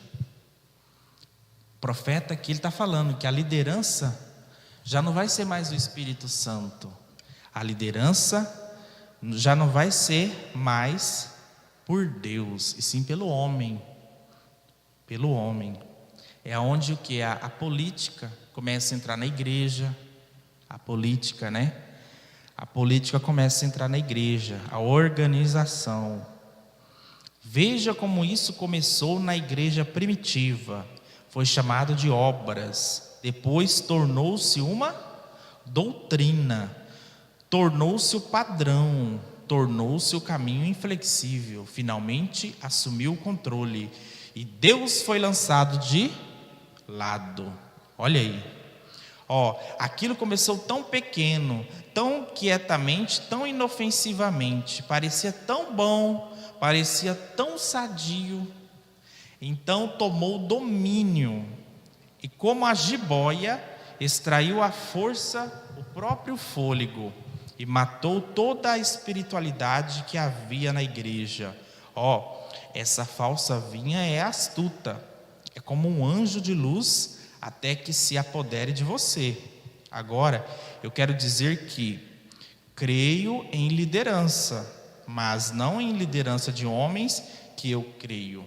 o profeta aqui ele está falando que a liderança já não vai ser mais o Espírito Santo. A liderança já não vai ser mais por Deus, e sim pelo homem. Pelo homem. É onde o que? A política começa a entrar na igreja. A política, né? A política começa a entrar na igreja. A organização. Veja como isso começou na igreja primitiva. Foi chamado de obras. Depois tornou-se uma doutrina. Tornou-se o padrão, tornou-se o caminho inflexível, finalmente assumiu o controle e Deus foi lançado de lado. Olha aí, aquilo começou tão pequeno, tão quietamente, tão inofensivamente, parecia tão bom, parecia tão sadio, então tomou domínio e como a jiboia extraiu a força, o próprio fôlego, e matou toda a espiritualidade que havia na igreja. Essa falsa vinha é astuta, é como um anjo de luz até que se apodere de você. Agora, eu quero dizer que creio em liderança, mas não em liderança de homens que eu creio.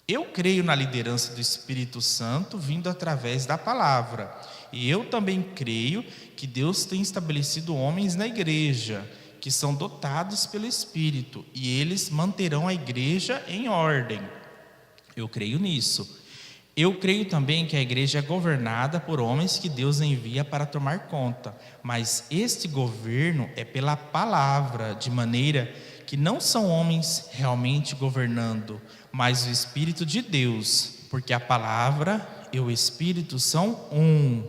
Eu creio na liderança do Espírito Santo vindo através da palavra. E eu também creio que Deus tem estabelecido homens na igreja, que são dotados pelo Espírito, e eles manterão a igreja em ordem. Eu creio nisso. Eu creio também que a igreja é governada por homens que Deus envia para tomar conta, mas este governo é pela palavra, de maneira que não são homens realmente governando, mas o Espírito de Deus, porque a palavra e o Espírito são um.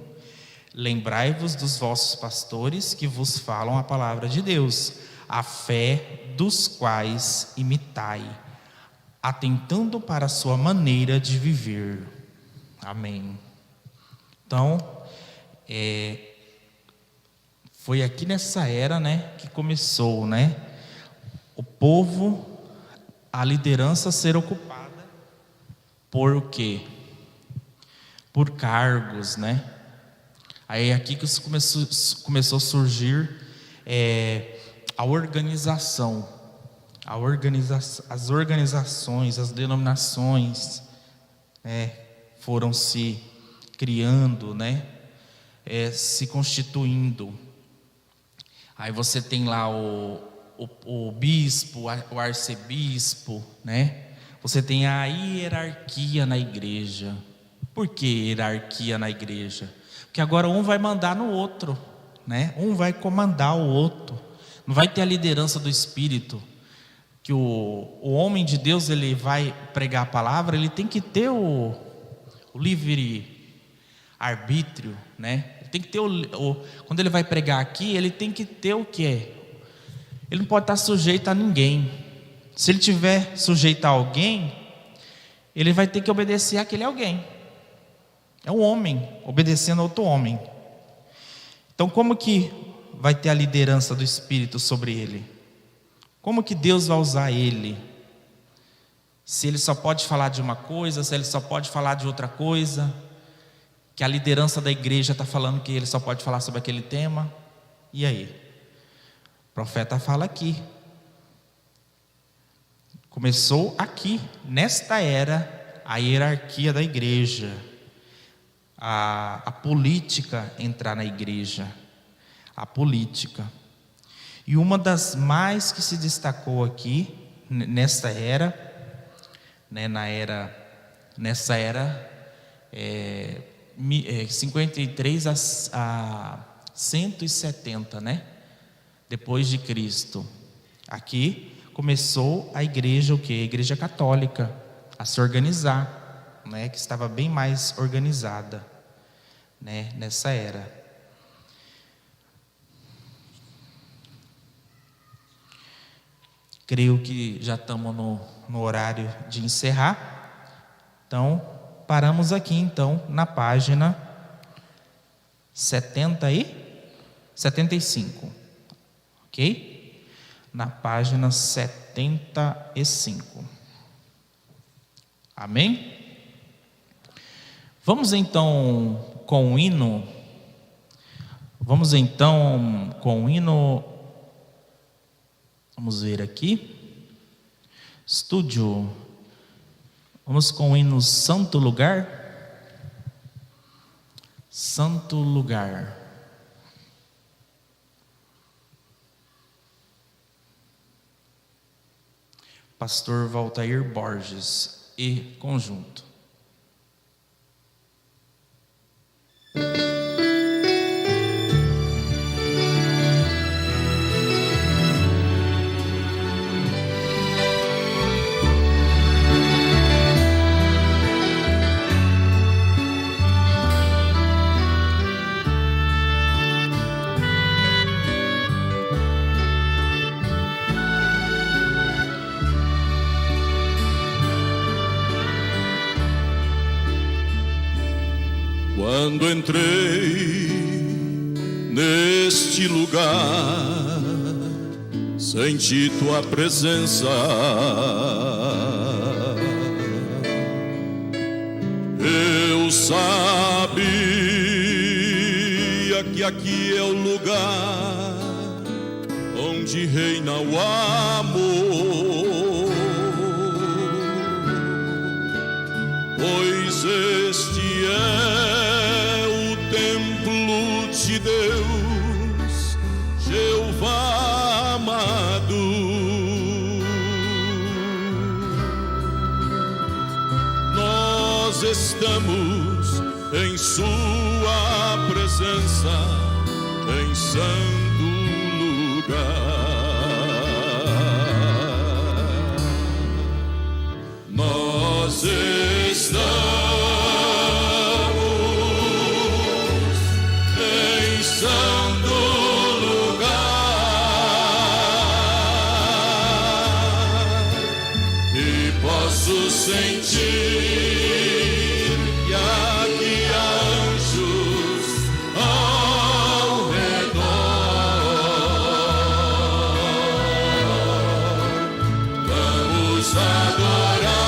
Lembrai-vos dos vossos pastores que vos falam a palavra de Deus, a fé dos quais imitai, atentando para a sua maneira de viver. Amém. Então, foi aqui nessa era, que começou, o povo, a liderança ser ocupada por o quê? Por cargos, Aí aqui que começou a surgir a organização, as organizações, as denominações, foram se criando, se constituindo. Aí você tem lá o bispo, o arcebispo, Você tem a hierarquia na igreja. Por que hierarquia na igreja? Porque agora um vai mandar no outro, Um vai comandar o outro. Não vai ter a liderança do Espírito. Que o homem de Deus, ele vai pregar a palavra, ele tem que ter o livre arbítrio, Ele tem que ter quando ele vai pregar aqui, ele tem que ter o quê? Ele não pode estar sujeito a ninguém. Se ele tiver sujeito a alguém, ele vai ter que obedecer àquele alguém. É um homem obedecendo a outro homem. Então, como que vai ter a liderança do Espírito sobre ele? Como que Deus vai usar ele? Se ele só pode falar de uma coisa, se ele só pode falar de outra coisa, que a liderança da igreja está falando que ele só pode falar sobre aquele tema, e aí? O profeta fala aqui. Começou aqui, nesta era, a hierarquia da igreja, a política entrar na igreja, a política. E uma das mais que se destacou aqui, nesta era, nessa era, 53 a 170, depois de Cristo. Aqui começou a igreja, a igreja católica, a se organizar, que estava bem mais organizada, nessa era. Creio que já estamos no horário de encerrar. Então, paramos aqui na página 75. Ok? Na página 75. Amém? Vamos então com o hino. Vamos ver aqui. Estúdio. Vamos com o hino Santo Lugar. Santo Lugar. Pastor Valtair Borges e conjunto. Quando entrei neste lugar, senti tua presença. Eu sabia que aqui é o lugar onde reina o amor, pois este é o templo de Deus, Jeová amado. estamos em sua presença, em santo lugar. Nós estamos em santo lugar e posso sentir que aqui há anjos ao redor. Vamos adorar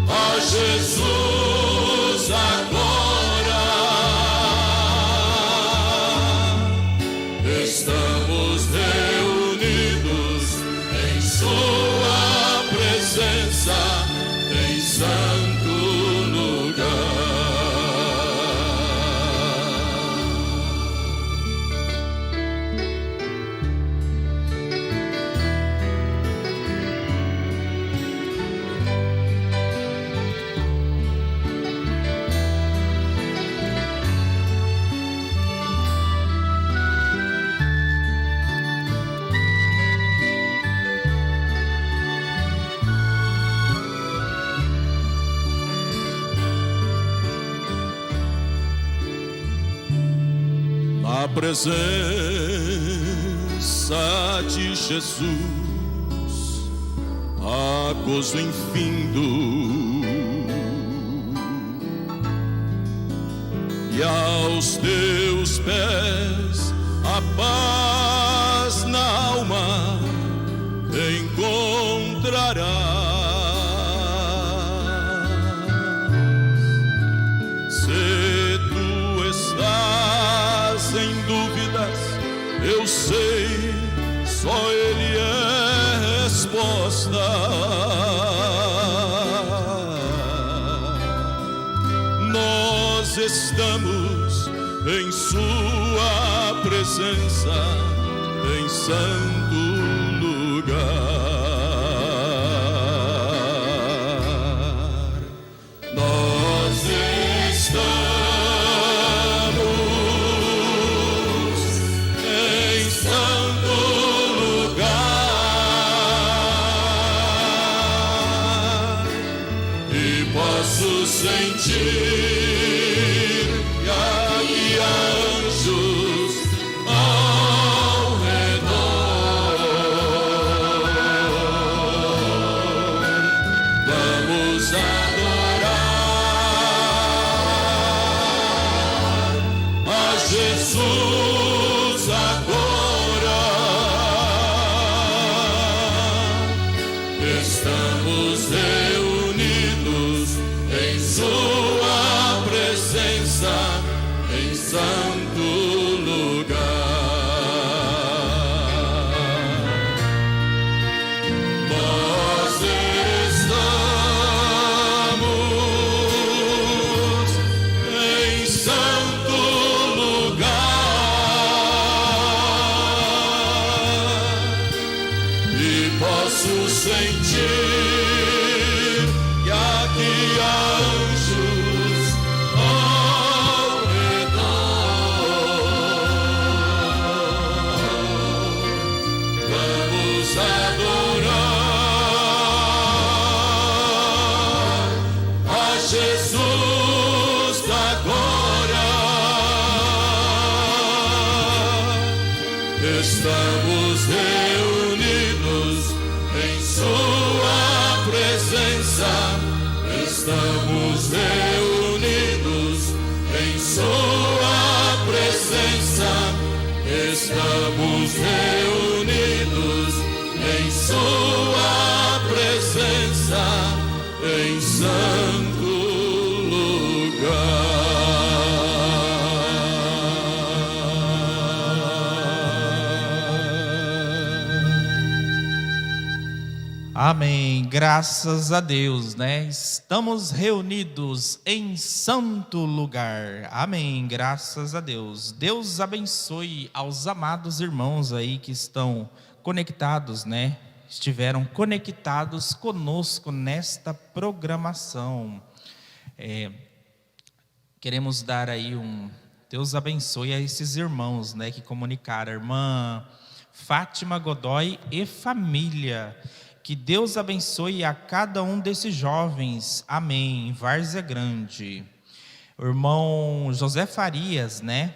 a Jesus agora. Estamos reunidos em sua presença, em santo lugar. Na presença de Jesus há gozo infindo, e aos teus pés a paz na alma encontrarás. Se tu estás em dúvidas, eu sei, só Ele é resposta. Nós estamos em sua presença, em santo lugar. Nós estamos em santo lugar e posso sentir que aqui há anjos ao redor. Vamos adorar a Jesus agora. Estamos reunidos em sua presença, em santo lugar. Nós estamos em santo lugar e posso sentir que aqui há anjos ao redor. Vamos adorar a Jesus agora. Estamos reunidos em sua presença. Estamos reunidos em sua presença. Estamos reunidos em sua presença, em santo lugar. Amém. Graças a Deus, né? Estamos reunidos em santo lugar. Amém. Graças a Deus. Deus abençoe aos amados irmãos aí que estão conectados, né? estiveram conectados conosco nesta programação. Queremos dar aí Deus abençoe a esses irmãos, né, que comunicaram, a irmã Fátima Godoy e família. Que Deus abençoe a cada um desses jovens, amém, em Várzea Grande. O irmão José Farias, né,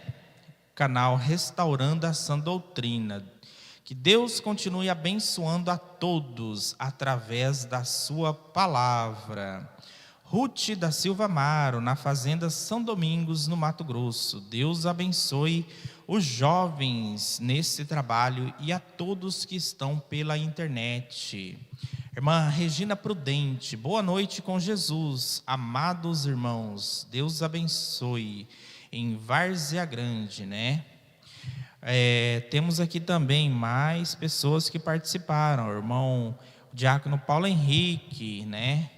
canal Restaurando a Sã Doutrina. Que Deus continue abençoando a todos através da sua palavra. Ruth da Silva Amaro, na Fazenda São Domingos, no Mato Grosso. Deus abençoe os jovens nesse trabalho e a todos que estão pela internet. Irmã Regina Prudente, boa noite com Jesus. Amados irmãos, Deus abençoe. Em Várzea Grande, né? Temos aqui também mais pessoas que participaram. O irmão Diácono Paulo Henrique, né?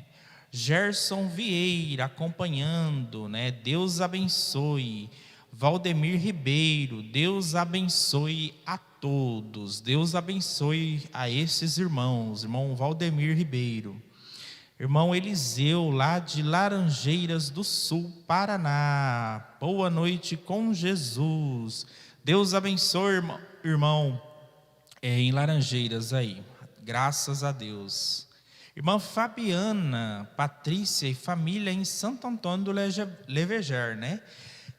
Gerson Vieira acompanhando, né? Deus abençoe. Valdemir Ribeiro, Deus abençoe a todos. Deus abençoe a esses irmãos. Irmão Valdemir Ribeiro. Irmão Eliseu, lá de Laranjeiras do Sul, Paraná. Boa noite com Jesus. Deus abençoe, irmão, em Laranjeiras aí. Graças a Deus. Irmã Fabiana, Patrícia e família em Santo Antônio do Leveger, né?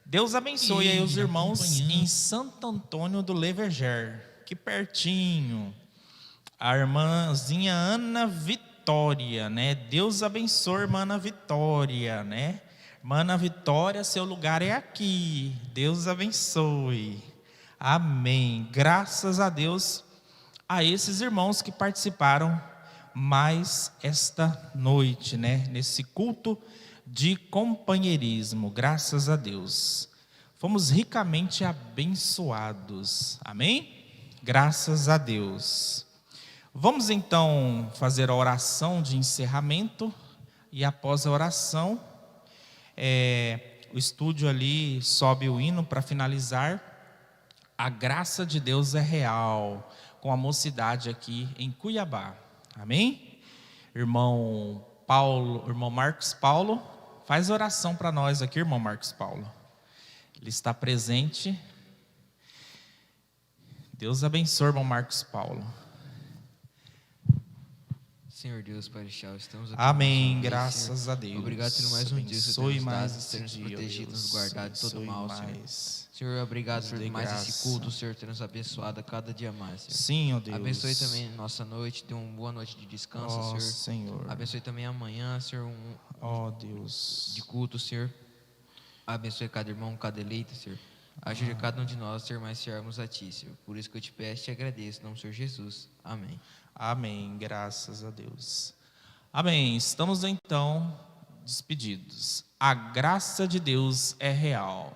Deus abençoe aí os irmãos em Santo Antônio do Leveger. Que pertinho. A irmãzinha Ana Vitória, né? Deus abençoe, irmã Ana Vitória, né? Irmã Ana Vitória, seu lugar é aqui. Deus abençoe. Amém. Graças a Deus a esses irmãos que participaram mais esta noite, né? Nesse culto de companheirismo. Graças a Deus. Fomos ricamente abençoados. Amém? Graças a Deus. Vamos então fazer a oração de encerramento e após a oração, o estúdio ali sobe o hino para finalizar. A graça de Deus é real, com a mocidade aqui em Cuiabá. Amém? Irmão Marcos Paulo, faz oração para nós aqui, irmão Marcos Paulo. Ele está presente. Deus abençoe, irmão Marcos Paulo. Senhor Deus, Pai Celestial, estamos aqui. Amém, graças a Deus. Obrigado por mais um dia, Senhor, abençoe mais ter nos protegido, nos guardado de todo mal, Senhor. mais. Senhor, obrigado por mais graça. esse culto, Senhor, ter nos abençoado a cada dia mais, Senhor. Sim, ó Deus. Abençoe também nossa noite, dê uma boa noite de descanso, Ó, Senhor. Senhor. Abençoe também amanhã, Senhor, Ó Deus. de culto, Senhor. Abençoe cada irmão, cada eleito, Senhor. Ajude cada um de nós, Senhor, mais fiarmos a Ti, Senhor. Por isso que eu te peço e te agradeço, em nome do Senhor Jesus. Amém. Amém, graças a Deus. Amém, estamos então despedidos. A graça de Deus é real.